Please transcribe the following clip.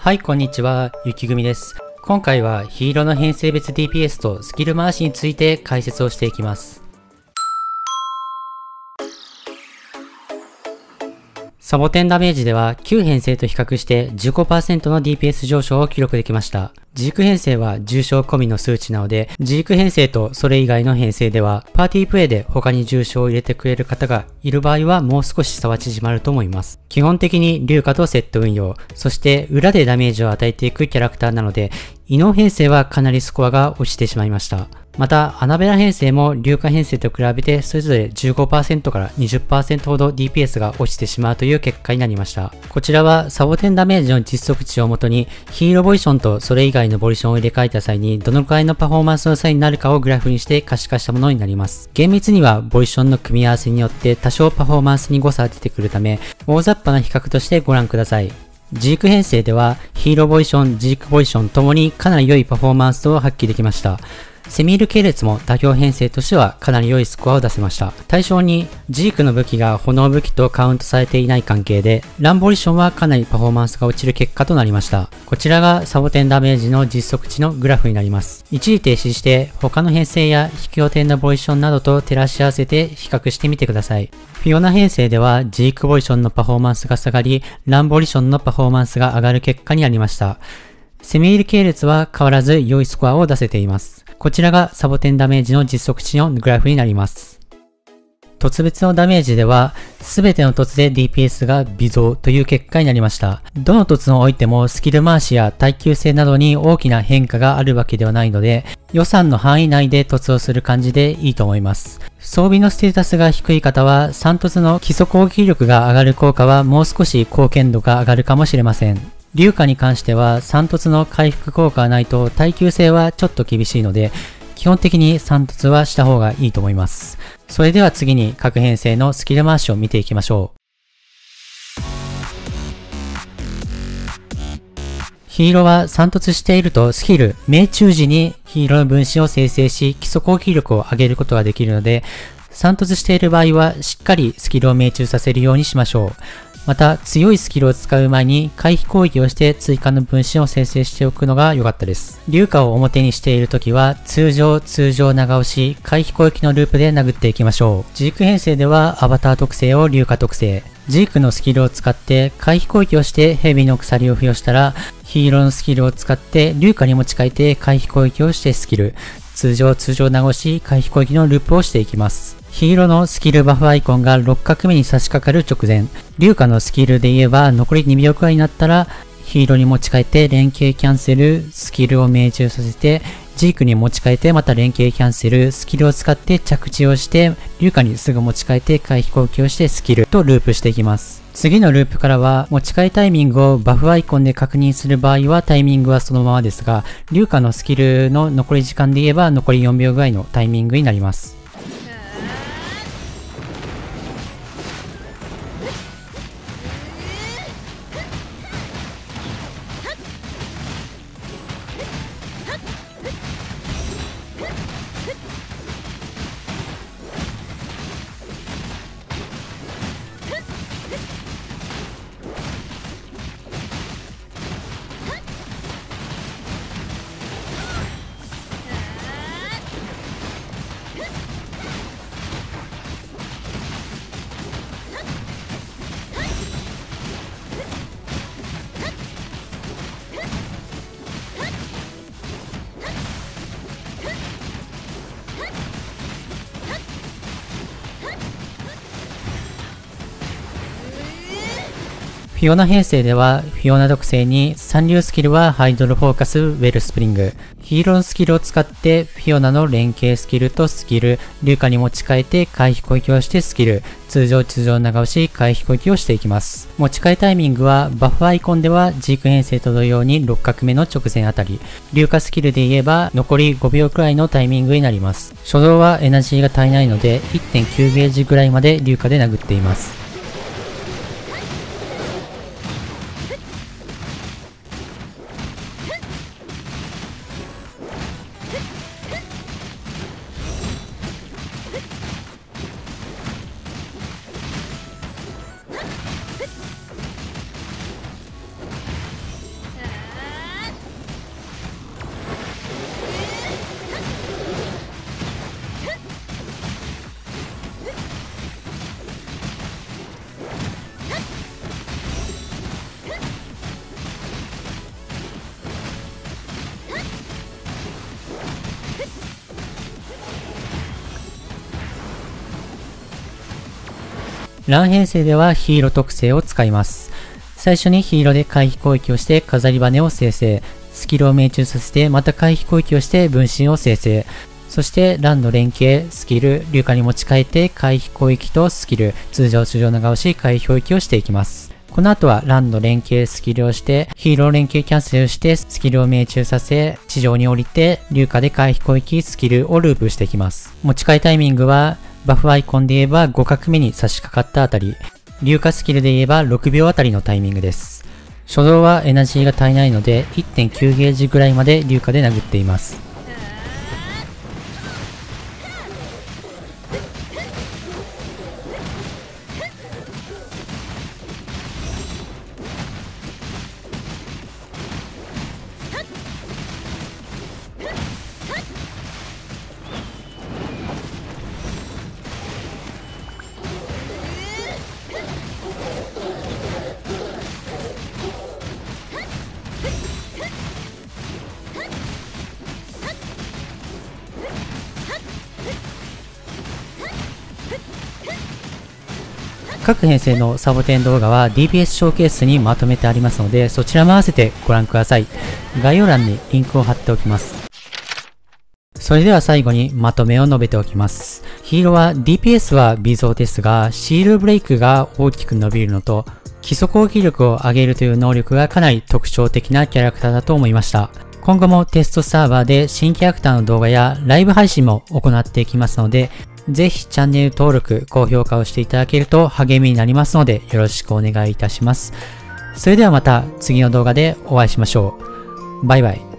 はい、こんにちは。雪組です。今回はヒーローの編成別 DPS とスキル回しについて解説をしていきます。サボテンダメージでは旧編成と比較して 15% の DPS 上昇を記録できました。ジーク編成は重症込みの数値なので、ジーク編成とそれ以外の編成では、パーティープレイで他に重症を入れてくれる方がいる場合はもう少し差は縮まると思います。基本的に龍華とセット運用、そして裏でダメージを与えていくキャラクターなので、異能編成はかなりスコアが落ちてしまいました。また、アナベラ編成も龍華編成と比べてそれぞれ 15% から 20% ほど DPS が落ちてしまうという結果になりました。こちらはサボテンダメージの実測値をもとにヒーローボリションとそれ以外のボリションを入れ替えた際にどのくらいのパフォーマンスの差になるかをグラフにして可視化したものになります。厳密にはボリションの組み合わせによって多少パフォーマンスに誤差が出てくるため、大雑把な比較としてご覧ください。ジーク編成ではヒーローボリション、ジークボリションともにかなり良いパフォーマンスを発揮できました。セミール系列も妥協編成としてはかなり良いスコアを出せました。対象にジークの武器が炎武器とカウントされていない関係で、ランボリションはかなりパフォーマンスが落ちる結果となりました。こちらがサボテンダメージの実測値のグラフになります。一時停止して他の編成や引き予定のボリションなどと照らし合わせて比較してみてください。フィオナ編成ではジークボリションのパフォーマンスが下がり、ランボリションのパフォーマンスが上がる結果になりました。セミール系列は変わらず良いスコアを出せています。こちらがサボテンダメージの実測値のグラフになります。凸別のダメージでは、すべての凸で DPS が微増という結果になりました。どの凸においてもスキル回しや耐久性などに大きな変化があるわけではないので、予算の範囲内で凸をする感じでいいと思います。装備のステータスが低い方は、3凸の基礎攻撃力が上がる効果はもう少し貢献度が上がるかもしれません。龍華に関しては3凸の回復効果がないと耐久性はちょっと厳しいので、基本的に3凸はした方がいいと思います。それでは次に各編成のスキル回しを見ていきましょう。ヒーローは3凸しているとスキル、命中時にヒーローの分身を生成し基礎攻撃力を上げることができるので、3凸している場合はしっかりスキルを命中させるようにしましょう。また、強いスキルを使う前に回避攻撃をして追加の分身を生成しておくのが良かったです。龍華を表にしているときは、通常長押し、回避攻撃のループで殴っていきましょう。ジーク編成ではアバター特性を龍華特性。ジークのスキルを使って回避攻撃をしてヘビの鎖を付与したら、ヒーローのスキルを使って龍華に持ち替えて回避攻撃をしてスキル。通常長押し、回避攻撃のループをしていきます。ヒーローのスキルバフアイコンが6画目に差し掛かる直前、龍華のスキルで言えば残り2秒くらいになったら、ヒーローに持ち替えて連携キャンセル、スキルを命中させて、ジークに持ち替えてまた連携キャンセル、スキルを使って着地をして、龍華にすぐ持ち替えて回避攻撃をしてスキルとループしていきます。次のループからは持ち替えタイミングをバフアイコンで確認する場合はタイミングはそのままですが、龍華のスキルの残り時間で言えば残り4秒ぐらいのタイミングになります。フィオナ編成では、フィオナ特性に三流スキルはハイドロフォーカス、ウェルスプリング。ヒーローのスキルを使って、フィオナの連携スキルとスキル、龍華に持ち替えて回避攻撃をしてスキル、通常長押し、回避攻撃をしていきます。持ち替えタイミングは、バフアイコンではジーク編成と同様に6画目の直前あたり、龍華スキルで言えば残り5秒くらいのタイミングになります。初動はエナジーが足りないので、1.9 ゲージぐらいまで龍華で殴っています。ラン編成ではヒーロー特性を使います。最初にヒーローで回避攻撃をして飾り羽を生成。スキルを命中させてまた回避攻撃をして分身を生成。そしてランの連携、スキル、硫化に持ち替えて回避攻撃とスキル、通常長押し回避攻撃をしていきます。この後はランの連携スキルをして、ヒーロー連携キャンセルして、スキルを命中させ、地上に降りて、硫化で回避攻撃スキルをループしていきます。持ち替えタイミングは、バフアイコンで言えば5画目に差し掛かったあたり、硫化スキルで言えば6秒あたりのタイミングです。初動はエナジーが足りないので、1.9 ゲージぐらいまで硫化で殴っています。各編成のサボテン動画は DPS ショーケースにまとめてありますので、そちらも合わせてご覧ください。概要欄にリンクを貼っておきます。それでは最後にまとめを述べておきます。ヒーローは DPS は微増ですが、シールブレイクが大きく伸びるのと、基礎攻撃力を上げるという能力がかなり特徴的なキャラクターだと思いました。今後もテストサーバーで新キャラクターの動画やライブ配信も行っていきますので、ぜひチャンネル登録、高評価をしていただけると励みになりますのでよろしくお願いいたします。それではまた次の動画でお会いしましょう。バイバイ。